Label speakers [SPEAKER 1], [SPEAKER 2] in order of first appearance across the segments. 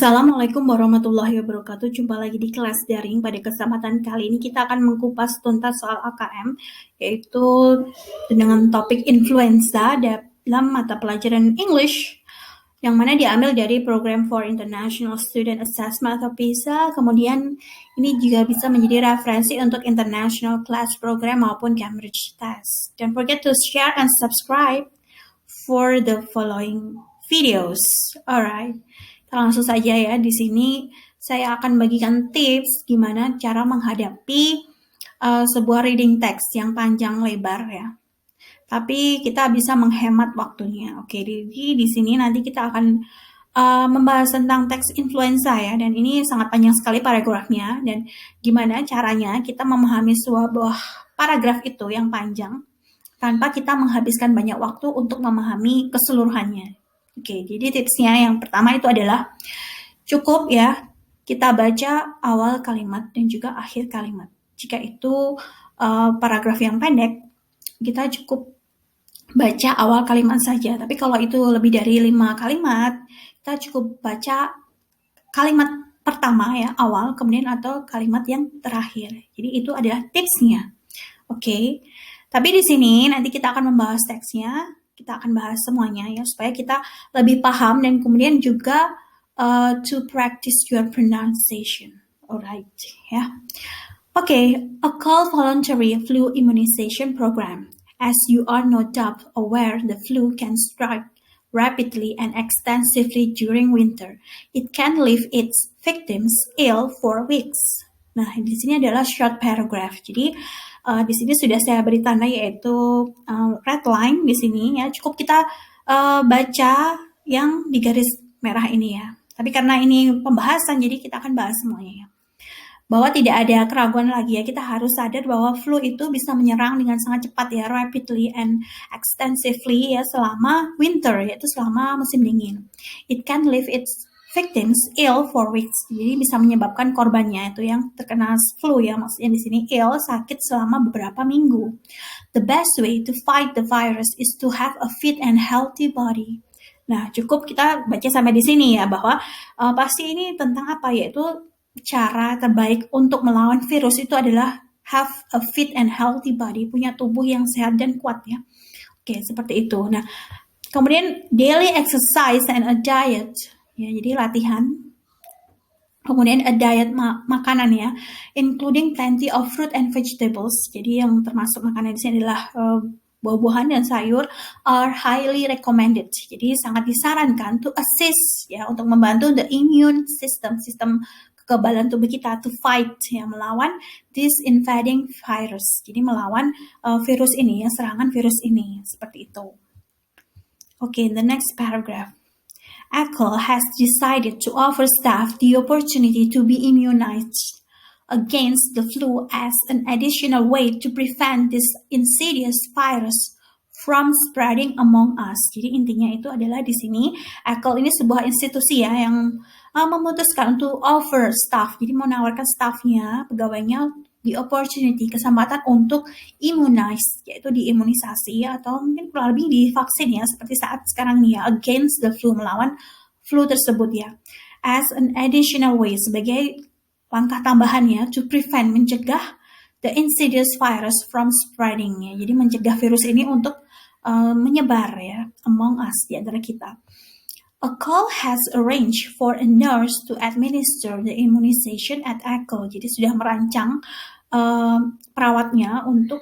[SPEAKER 1] Assalamualaikum warahmatullahi wabarakatuh. Jumpa lagi di kelas daring. Pada kesempatan kali ini kita akan mengupas tuntas soal AKM, yaitu dengan topik influenza dalam mata pelajaran English, yang mana diambil dari Program for International Student Assessment atau PISA. Kemudian ini juga bisa menjadi referensi untuk International Class Program maupun Cambridge Test. Don't forget to share and subscribe for the following videos. Alright. Langsung saja ya, di sini saya akan bagikan tips gimana cara menghadapi sebuah reading text yang panjang lebar ya. Tapi kita bisa menghemat waktunya. Oke, jadi di sini nanti kita akan membahas tentang teks influenza ya, dan ini sangat panjang sekali paragrafnya, dan gimana caranya kita memahami sebuah paragraf itu yang panjang tanpa kita menghabiskan banyak waktu untuk memahami keseluruhannya. Oke, jadi tipsnya yang pertama itu adalah cukup ya kita baca awal kalimat dan juga akhir kalimat. Jika itu paragraf yang pendek, kita cukup baca awal kalimat saja. Tapi kalau itu lebih dari 5 kalimat, kita cukup baca kalimat pertama ya, awal, kemudian atau kalimat yang terakhir. Jadi itu adalah tipsnya. Oke. Tapi di sini nanti kita akan membahas teksnya. Kita akan bahas semuanya ya, supaya kita lebih paham dan kemudian juga to practice your pronunciation. Alright, ya. Okay, a call voluntary flu immunization program. As you are no doubt aware, the flu can strike rapidly and extensively during winter. It can leave its victims ill for weeks. Nah, di sini adalah short paragraph. Jadi di sini sudah saya beri tanda yaitu red line di sini ya. Cukup kita baca yang di garis merah ini ya. Tapi karena ini pembahasan, jadi kita akan bahas semuanya ya. Bahwa tidak ada keraguan lagi ya. Kita harus sadar bahwa flu itu bisa menyerang dengan sangat cepat ya, rapidly and extensively ya, selama winter, yaitu selama musim dingin. It can leave its victims ill for weeks. Jadi bisa menyebabkan korbannya itu yang terkena flu ya, maksudnya di sini ill, sakit selama beberapa minggu. The best way to fight the virus is to have a fit and healthy body. Nah, cukup kita baca sampai di sini ya, bahwa pasti ini tentang apa, yaitu cara terbaik untuk melawan virus itu adalah have a fit and healthy body, punya tubuh yang sehat dan kuat ya. Oke, seperti itu. Nah, kemudian daily exercise and a diet. Ya, jadi latihan. Kemudian a diet makanan ya, including plenty of fruit and vegetables. Jadi yang termasuk makanan di sini adalah buah-buahan dan sayur are highly recommended. Jadi sangat disarankan to assist ya, untuk membantu the immune system, sistem kekebalan tubuh kita to fight ya, melawan this invading virus. Jadi melawan virus ini ya, serangan virus ini, seperti itu. Okay, the next paragraph. ACL has decided to offer staff the opportunity to be immunized against the flu as an additional way to prevent this insidious virus from spreading among us. Jadi intinya itu adalah di sini ACL ini sebuah institusi ya yang memutuskan untuk offer staff, jadi menawarkan staffnya, pegawainya the opportunity, kesempatan untuk immunize, yaitu diimunisasi atau mungkin kurang lebih divaksin ya, seperti saat sekarang nih ya, against the flu, melawan flu tersebut ya, as an additional way, sebagai langkah tambahannya to prevent, mencegah the insidious virus from spreading ya, jadi mencegah virus ini untuk menyebar ya among us, di antara kita. A call has arranged for a nurse to administer the immunization at ACL. Jadi sudah merancang perawatnya untuk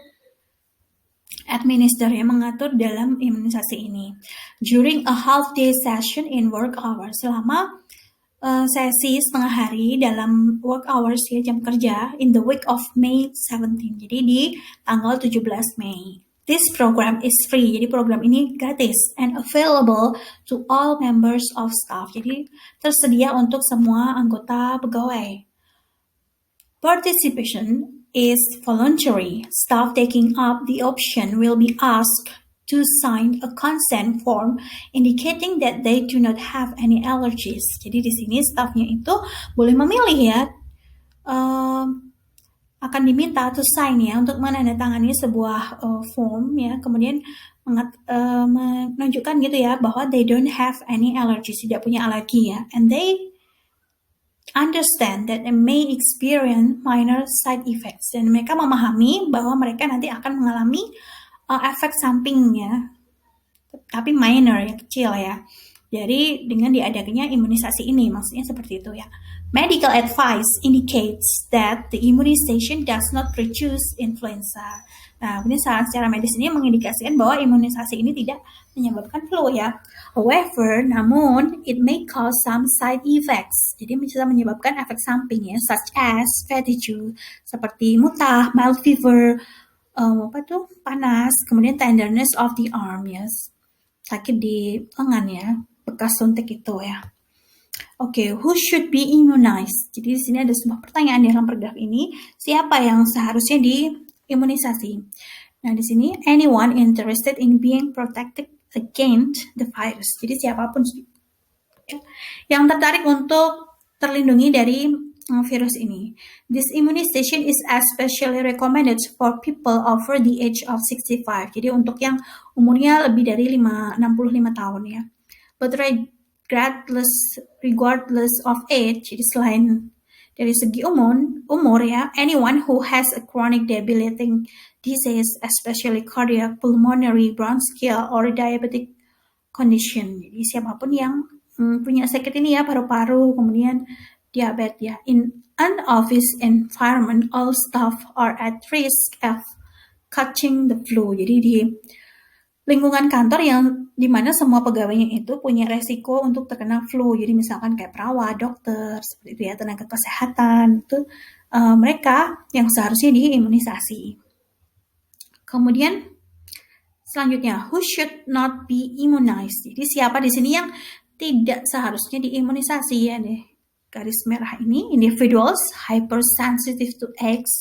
[SPEAKER 1] administer ya, mengatur dalam imunisasi ini. During a half day session in work hours, selama sesi setengah hari dalam work hours ya, jam kerja, in the week of May 17. Jadi di tanggal 17 Mei. This program is free, jadi program ini gratis and available to all members of staff. Jadi tersedia untuk semua anggota pegawai. Participation is voluntary. Staff taking up the option will be asked to sign a consent form indicating that they do not have any allergies. Jadi di sini staffnya itu boleh memilih ya. Akan diminta to sign ya, untuk menandatangani sebuah form ya, kemudian menunjukkan gitu ya bahwa they don't have any allergies, tidak punya alergi ya, and they understand that they may experience minor side effects, dan mereka memahami bahwa mereka nanti akan mengalami efek sampingnya, tapi minor, yang kecil ya. Jadi dengan diadakannya imunisasi ini, maksudnya seperti itu ya. Medical advice indicates that the immunization does not reduce influenza. Nah, ini secara medis ini mengindikasikan bahwa imunisasi ini tidak menyebabkan flu ya. However, namun it may cause some side effects. Jadi bisa menyebabkan efek samping ya, such as fatigue, seperti muntah, mild fever, panas, kemudian tenderness of the arm, yes, sakit di lengan ya, bekas suntik itu ya. Oke, who should be immunized? Jadi di sini ada sebuah pertanyaan dalam paragraf ini, siapa yang seharusnya diimunisasi? Nah, di sini anyone interested in being protected against the virus. Jadi siapapun yang tertarik untuk terlindungi dari virus ini. This immunization is especially recommended for people over the age of 65. Jadi untuk yang umurnya lebih dari 65 tahun ya. But regardless of age, jadi selain dari segi umur ya, anyone who has a chronic debilitating disease, especially cardiac, pulmonary, bronchial, or diabetic condition. Jadi siapapun yang punya sakit ini ya, paru-paru, kemudian diabetes ya. In an office environment, all staff are at risk of catching the flu. Jadi di lingkungan kantor yang dimana semua pegawainya itu punya resiko untuk terkena flu. Jadi misalkan kayak perawat, dokter, seperti itu ya, tenaga kesehatan, itu mereka yang seharusnya diimunisasi. Kemudian selanjutnya, who should not be immunized? Jadi siapa di sini yang tidak seharusnya diimunisasi ya deh. Garis merah ini, individuals hypersensitive to eggs.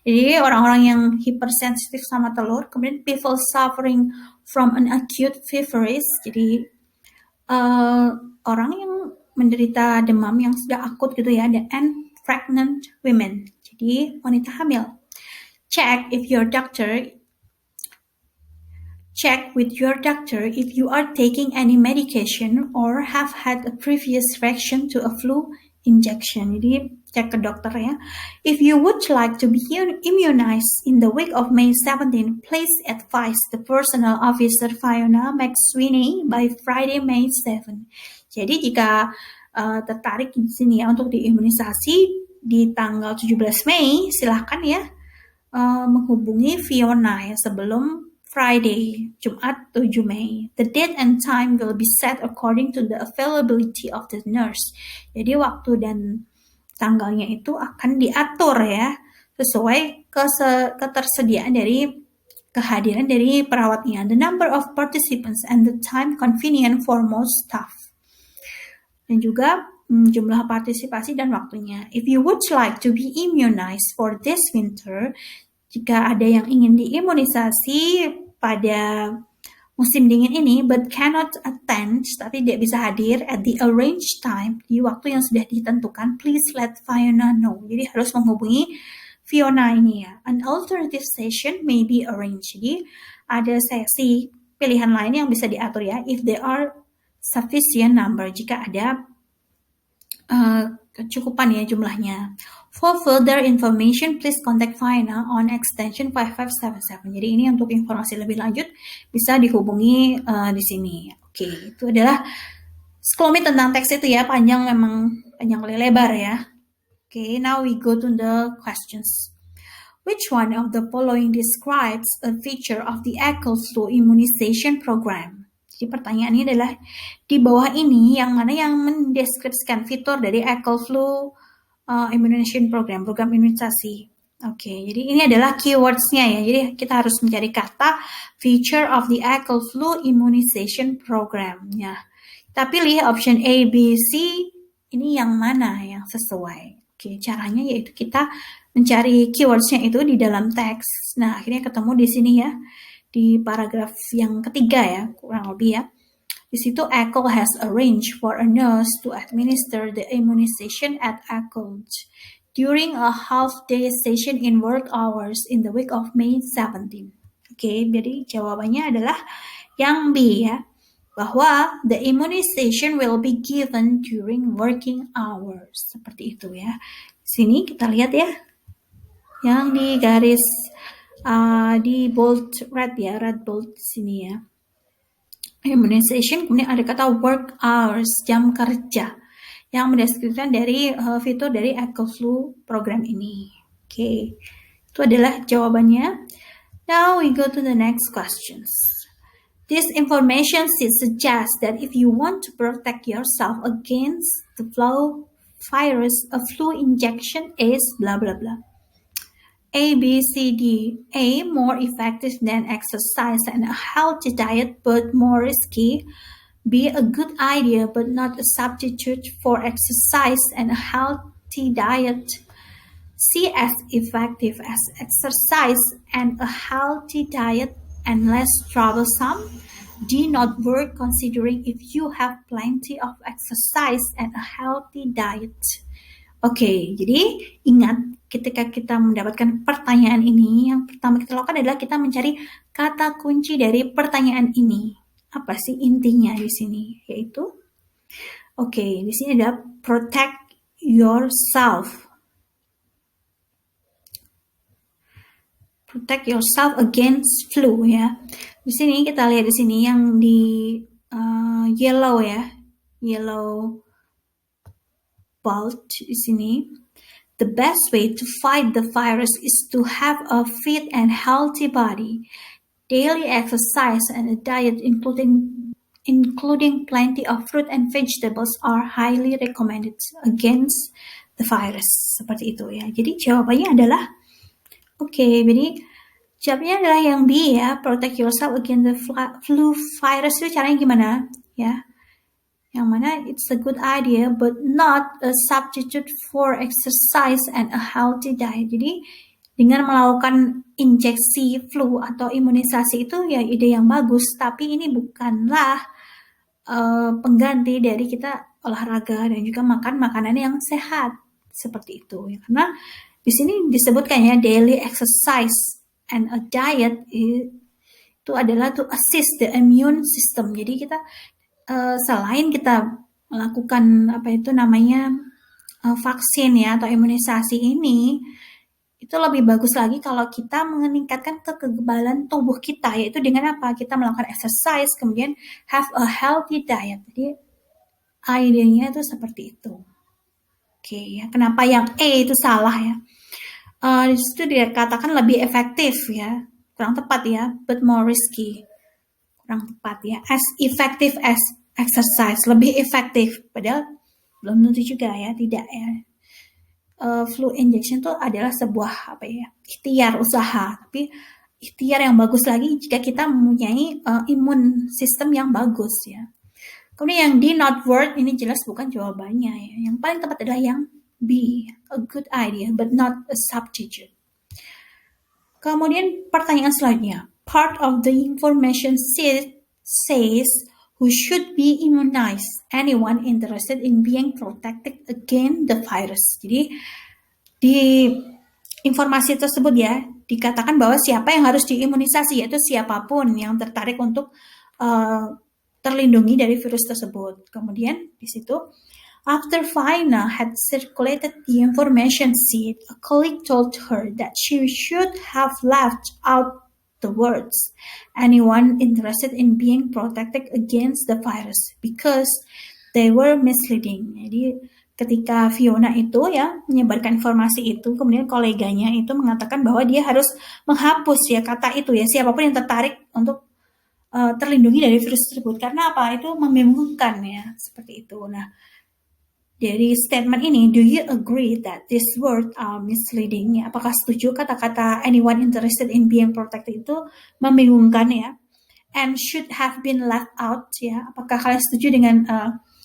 [SPEAKER 1] Jadi orang-orang yang hypersensitif sama telur. Kemudian people suffering from an acute feverish. Jadi orang yang menderita demam yang sudah akut gitu ya. And pregnant women. Jadi wanita hamil. Check with your doctor if you are taking any medication or have had a previous reaction to a flu injection. Jadi cek ke dokter ya. If you would like to be immunized in the week of May 17, please advise the personal officer Fiona McSweeney by Friday, May 7. Jadi jika tertarik di sini ya untuk diimunisasi di tanggal 17 Mei, silahkan ya menghubungi Fiona ya sebelum Friday, Jumat 7 Mei. The date and time will be set according to the availability of the nurse. Jadi waktu dan tanggalnya itu akan diatur ya, sesuai ketersediaan dari kehadiran dari perawatnya. The number of participants and the time convenient for most staff. Dan juga jumlah partisipasi dan waktunya. If you would like to be immunized for this winter, jika ada yang ingin diimunisasi pada musim dingin ini, but cannot attend, tapi tidak bisa hadir at the arranged time, di waktu yang sudah ditentukan, please let Fiona know. Jadi harus menghubungi Fiona ini ya. An alternative session may be arranged. Jadi ada sesi pilihan lain yang bisa diatur ya, if there are sufficient number, jika ada kecukupan ya jumlahnya. For further information, please contact Fiona on extension 5577. Jadi ini untuk informasi lebih lanjut bisa dihubungi di sini. Oke, itu adalah sekelumit tentang teks itu ya, panjang kali lebar ya. Oke, now we go to the questions. Which one of the following describes a feature of the equal flu immunization program? Jadi pertanyaannya adalah di bawah ini yang mana yang mendeskripsikan fitur dari equal flu immunization program imunisasi. Oke, jadi ini adalah keywords-nya ya. Jadi kita harus mencari kata feature of the equal flu immunization program. Ya. Kita pilih option A, B, C. Ini yang mana yang sesuai? Oke, caranya yaitu kita mencari keywords-nya itu di dalam teks. Nah, akhirnya ketemu di sini ya. Di paragraf yang ketiga ya, kurang lebih ya. Di situ ECHO has arranged for a nurse to administer the immunization at ECHO during a half-day session in work hours in the week of May 17. Oke, jadi jawabannya adalah yang B ya. bahwa the immunization will be given during working hours. Seperti itu ya. Sini kita lihat ya, yang di garis di bold red ya, red bold sini ya. Immunization, kemudian ada kata work hours, jam kerja, yang mendeskripsikan dari fitur dari EcoFlu program ini. Oke, itu adalah jawabannya. Now we go to the next questions. This information suggests that if you want to protect yourself against the flu virus, a flu injection is blah blah blah. A, B, C, D. A, more effective than exercise and a healthy diet but more risky. B, a good idea but not a substitute for exercise and a healthy diet. C, as effective as exercise and a healthy diet and less troublesome. D, not work considering if you have plenty of exercise and a healthy diet. Oke, jadi ingat ketika kita mendapatkan pertanyaan ini, yang pertama kita lakukan adalah kita mencari kata kunci dari pertanyaan ini. Apa sih intinya di sini? Yaitu, oke, di sini ada protect yourself. Protect yourself against flu ya. Di sini kita lihat di sini yang di yellow ya, yellow bold di sini. The best way to fight the virus is to have a fit and healthy body. Daily exercise and a diet including plenty of fruit and vegetables are highly recommended against the virus. Seperti itu ya. Jadi jawabannya adalah jadi jawabannya adalah yang B ya, protect yourself against the flu virus. Itu caranya gimana ya? Yang mana it's a good idea but not a substitute for exercise and a healthy diet. Jadi dengan melakukan injeksi flu atau imunisasi itu ya ide yang bagus, tapi ini bukanlah pengganti dari kita olahraga dan juga makan makanan yang sehat seperti itu ya. Karena di sini disebutkan ya daily exercise and a diet itu adalah to assist the immune system. Jadi kita selain kita melakukan vaksin ya atau imunisasi ini, itu lebih bagus lagi kalau kita meningkatkan kekebalan tubuh kita, yaitu dengan apa? Kita melakukan exercise, kemudian have a healthy diet. Jadi idenya itu seperti itu. Oke ya, kenapa yang A itu salah ya? Di situ dikatakan lebih efektif ya, kurang tepat ya, but more risky. Kurang tepat ya, as effective as exercise, lebih efektif, padahal belum tentu juga ya, tidak ya. Flu injection itu adalah sebuah ikhtiar usaha, tapi ikhtiar yang bagus lagi jika kita mempunyai imun sistem yang bagus ya. Kemudian yang D, not worth, ini jelas bukan jawabannya ya. Yang paling tepat adalah yang B, a good idea but not a substitute. Kemudian pertanyaan selanjutnya, part of the information says who should be immunized, anyone interested in being protected against the virus. Jadi di informasi tersebut ya dikatakan bahwa siapa yang harus diimunisasi, yaitu siapapun yang tertarik untuk terlindungi dari virus tersebut. Kemudian di situ, after Faina had circulated the information sheet, a colleague told her that she should have left out the words anyone interested in being protected against the virus because they were misleading. Jadi ketika Fiona itu ya menyebarkan informasi itu, kemudian koleganya itu mengatakan bahwa dia harus menghapus ya kata itu ya, siapapun yang tertarik untuk terlindungi dari virus tersebut, karena apa? Itu membingungkan ya, seperti itu. Nah, dari statement ini, do you agree that these words are misleading? Ya, apakah setuju kata-kata anyone interested in being protected itu membingungkan ya? And should have been left out ya? Apakah kalian setuju dengan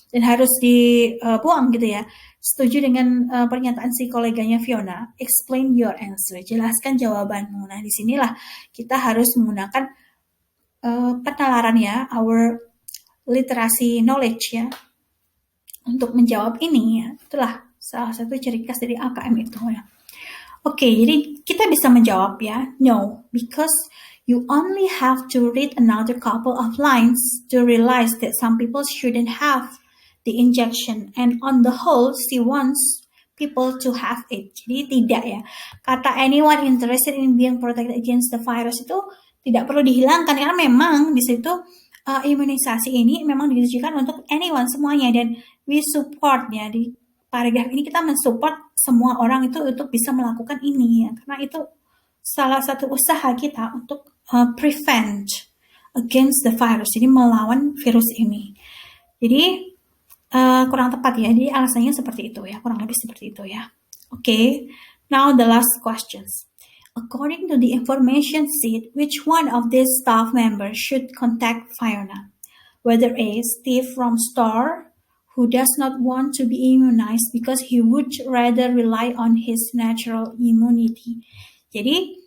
[SPEAKER 1] dan harus dibuang gitu ya? Setuju dengan pernyataan si koleganya Fiona? Explain your answer. Jelaskan jawabanmu. Nah, disinilah kita harus menggunakan penalaran ya, our literasi knowledge ya, untuk menjawab ini ya. Itulah salah satu ciri khas dari AKM itu ya. Oke, jadi kita bisa menjawab ya, no, because You only have to read another couple of lines to realize that some people shouldn't have the injection, and on the whole, she wants people to have it. Jadi tidak ya. Kata anyone interested in being protected against the virus itu tidak perlu dihilangkan karena memang di situ imunisasi ini memang ditujukan untuk anyone semuanya, dan we support ya, di paragraf ini kita mensupport semua orang itu untuk bisa melakukan ini ya, karena itu salah satu usaha kita untuk prevent against the virus, jadi melawan virus ini. Jadi kurang tepat ya, jadi alasannya seperti itu ya, kurang lebih seperti itu ya. Okay, now the last questions. According to the information sheet, which one of these staff members should contact Fiona? Whether A, Steve from store, who does not want to be immunized because he would rather rely on his natural immunity. Jadi,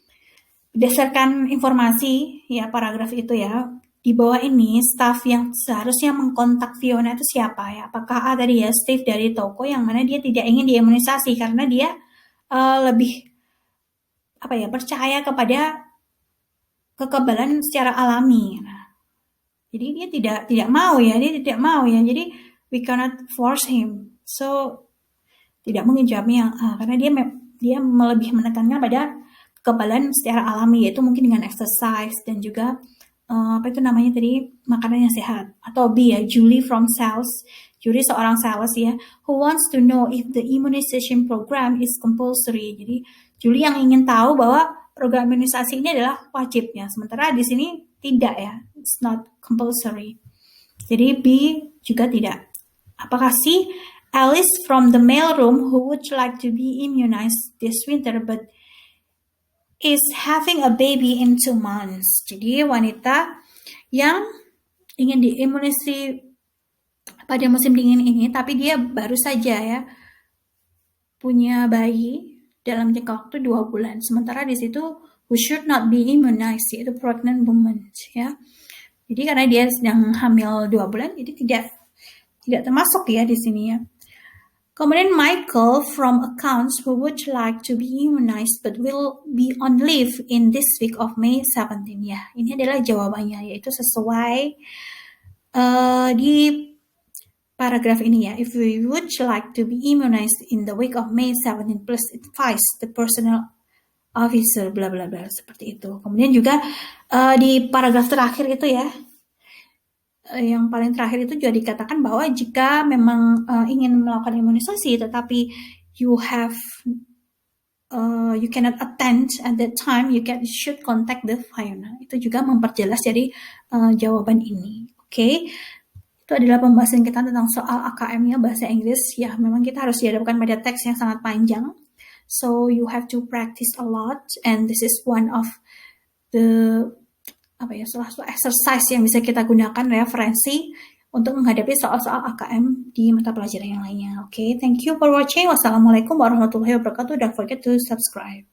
[SPEAKER 1] berdasarkan informasi ya paragraf itu ya, di bawah ini staff yang seharusnya mengkontak Fiona itu siapa ya? Apakah tadi ya Steve dari toko yang mana dia tidak ingin diimunisasi karena dia lebih percaya kepada kekebalan secara alami. Nah, jadi dia tidak mau ya, Jadi we cannot force him. So tidak mungkin jawabnya karena dia lebih menekankan pada kekebalan secara alami, yaitu mungkin dengan exercise dan juga makanan yang sehat. Atau B ya, Julie from sales. Julie seorang sales ya, who wants to know if the immunization program is compulsory. Jadi Julie yang ingin tahu bahwa program imunisasi ini adalah wajibnya, sementara di sini tidak ya, it's not compulsory. Jadi B juga tidak. Apakah C, Alice from the mailroom who would like to be immunized this winter but is having a baby in 2 months. Jadi wanita yang ingin diimunisasi pada musim dingin ini, tapi dia baru saja ya punya bayi dalam jangka waktu 2 bulan. Sementara di situ who should not be immunized, yaitu pregnant woman ya. Jadi karena dia sedang hamil 2 bulan, jadi tidak termasuk ya di sini ya. Kemudian Michael from accounts who would like to be immunized but will be on leave in this week of May 17 ya. Ini adalah jawabannya, yaitu sesuai di paragraf ini ya. If we would like to be immunized in the week of May 17, please advise the personnel officer bla bla bla, seperti itu. Kemudian juga di paragraf terakhir itu ya, yang paling terakhir itu juga dikatakan bahwa jika memang ingin melakukan imunisasi tetapi you cannot attend at that time, you should contact the Fiona. Itu juga memperjelas dari jawaban ini. Oke. Itu adalah pembahasan kita tentang soal AKM-nya bahasa Inggris. Ya, memang kita harus dihadapkan pada teks yang sangat panjang. So you have to practice a lot, and this is one of the salah satu exercise yang bisa kita gunakan referensi untuk menghadapi soal-soal AKM di mata pelajaran yang lainnya. Oke, thank you for watching. Wassalamualaikum warahmatullahi wabarakatuh. Don't forget to subscribe.